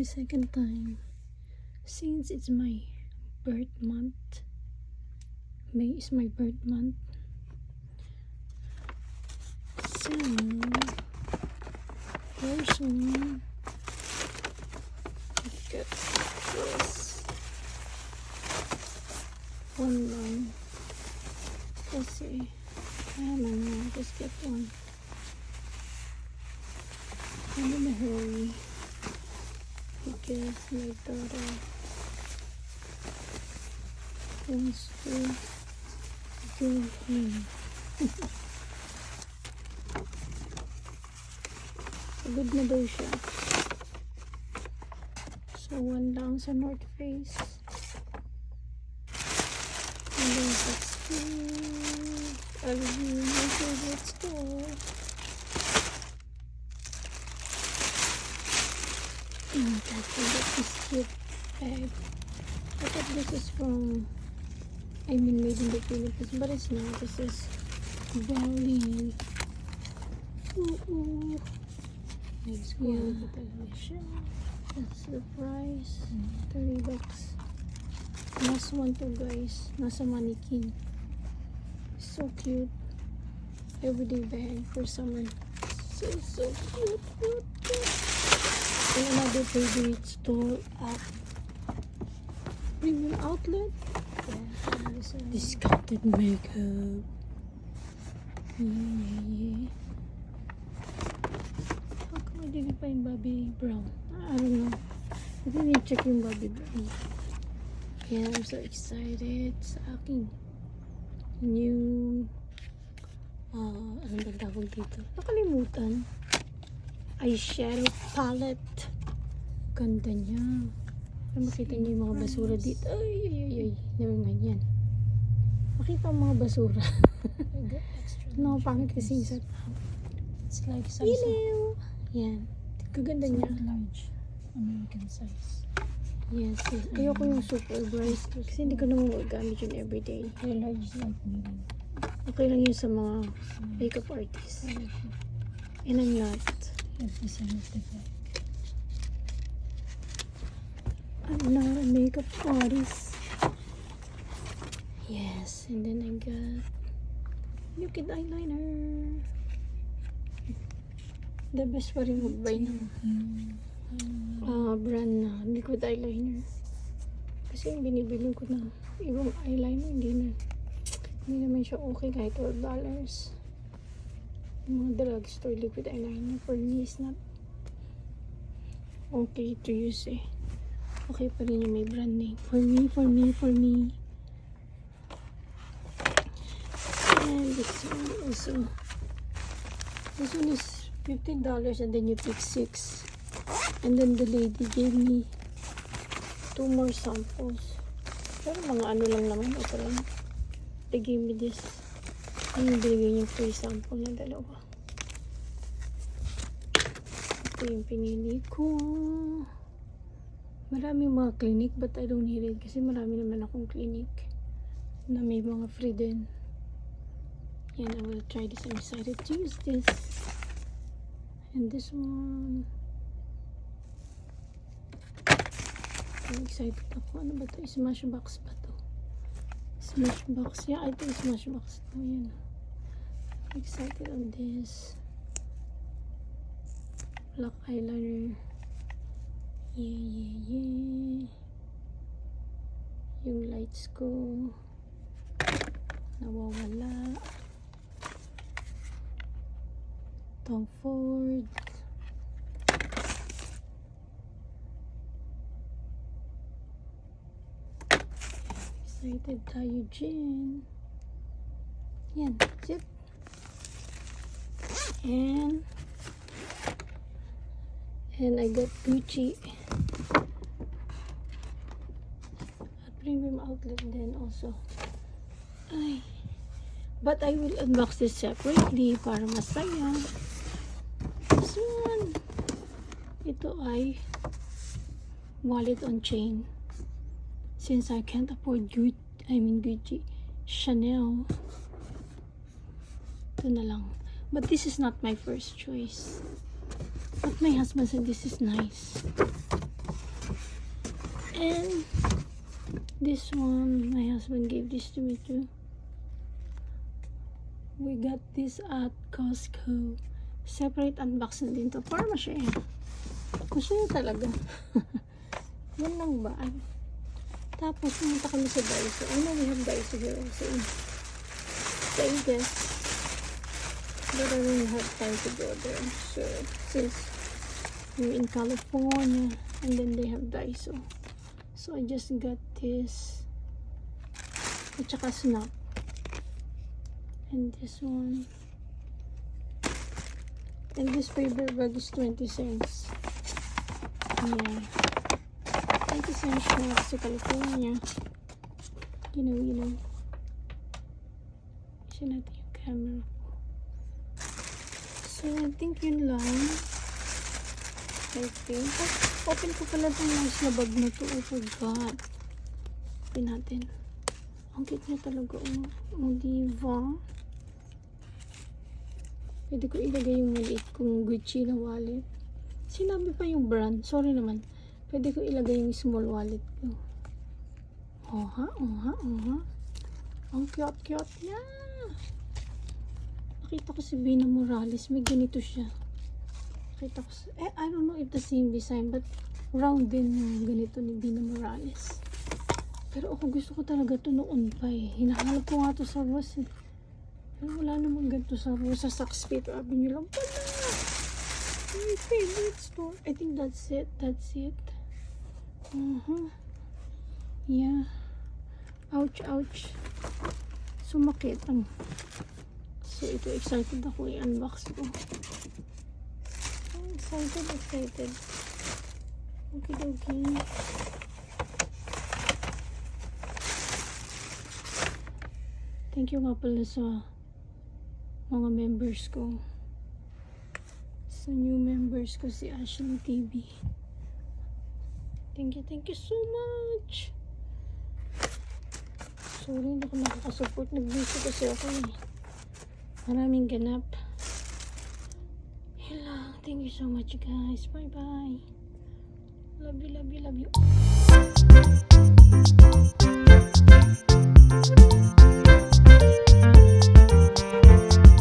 second time since it's my birth month. May is my birth month. So first one, I got this one lang kasi I don't know, just get one. I'm in a hurry because my daughter wants to go home. Pagod na daw siya. So, one lang sa North Face. And then that's I'll be my favorite store. And I think that this cute bag. I thought this is from, I mean made in the Philippines, but it's not. This is Bali. Ooh. Next Yeah. quality talaga siya. That's the price. $30. Last one to guys. Nasa mannequin. So cute. Everyday bag for summer. So cute. And another favorite store at Premium Outlet. Yeah, this one. Discounted makeup. Yeah. How come I didn't find Bobbi Brown? I don't know. I didn't check yung Bobbi Brown. Yeah, I'm so excited sa aking new ano ba tawag dito? Nakalimutan. Eyeshadow palette. Ganda niya. Ay, makita niyo yung mga basura dito. Ay. Never mind yan. Makita ang mga basura. I got extra. No, pangit kasi sa It's like size ilaw. Yan. Kaganda niya. large American size. Yes. Ayoko yung super bright. Kasi hindi ko naman magagamit yun everyday. Your large is like medium. Okay lang yun sa mga makeup artists. And I'm not. Have the same as the back. I'm not a makeup artist. Yes. And then I got Liquid eyeliner. The best pa rin mag-buy ng brand na liquid eyeliner. Kasi yung binibili ko na ibang eyeliner, hindi naman siya okay kahit $12. Yung mga drugstore liquid eyeliner for me is not okay to use eh. Okay pa rin yung may brand name. For me. And this one also. This one is $15 and then you pick 6. And then the lady gave me 2 more samples. Pero mga ano lang naman. Okay lang. They gave me this. Yung binigay niyo free sample na dalawa. Ito yung pinili ko. Marami mga clinic but I don't need it. Kasi marami naman akong clinic na may mga free din. And I will try this. I'm excited to use this. And this one. I'm excited ako. Ano ba ito? Smashbox ba ito? Smashbox. Yeah, I think Smashbox ito. Yan. I'm excited on this. Black eyeliner. Yeah. Yung lights ko nawawala. Tom Ford. Excited tayo dyan. Yan. Zip. And I got Gucci at Premium Outlet then also. Ay. But I will unbox this separately para masaya. This one. Ito ay wallet on chain. Since I can't afford Gucci, Chanel. Ito na lang. But this is not my first choice. But my husband said this is nice. And this one, my husband gave this to me too. We got this at Costco. Separate unboxing din to. Para masaya. Masaya talaga. Yan lang ba? Tapos, pumunta kami sa Daiso. I know we have Daiso here also. So, I guess, but I don't have time to go there. So, since we're in California, and then they have Daiso. So, I just got this. At saka Snap. And this one. And this paper bag is 20 cents. Yeah. 20 cents na sa California. You know. Isa natin yung camera ko. So, I think yun lang. I think. Open ko pala itong nice na bag na to. Oh my God. Open natin. Ang cute niya talaga. Oh, diva. Pwede ko ilagay yung maliit kong Gucci na wallet. Sinabi pa yung brand. Sorry naman. Pwede ko ilagay yung small wallet ko. Oha. Ang cute niya. Nakita ko si Bina Morales. May ganito siya. Nakita ko si... I don't know if the same design. But round din yung ganito ni Bina Morales. Pero ako gusto ko talaga ito noon pa eh. Hinahanap ko nga ito sa Ross eh. Pero wala namang ganito sa Rosa Saks Fifth Avenue lang pala. My favorite store. I think that's it. Yeah. Ouch. Sumakit ang... So, ito excited ako i-unbox ko. Excited. Okay. Thank you nga pala sa mga members ko. Sa new members ko, si Ashley TV. Thank you so much. Sorry, hindi ko nakakasupport. Nag-busy kasi ako eh. Maraming ganap. Yun lang. Thank you so much guys. Bye. Love you.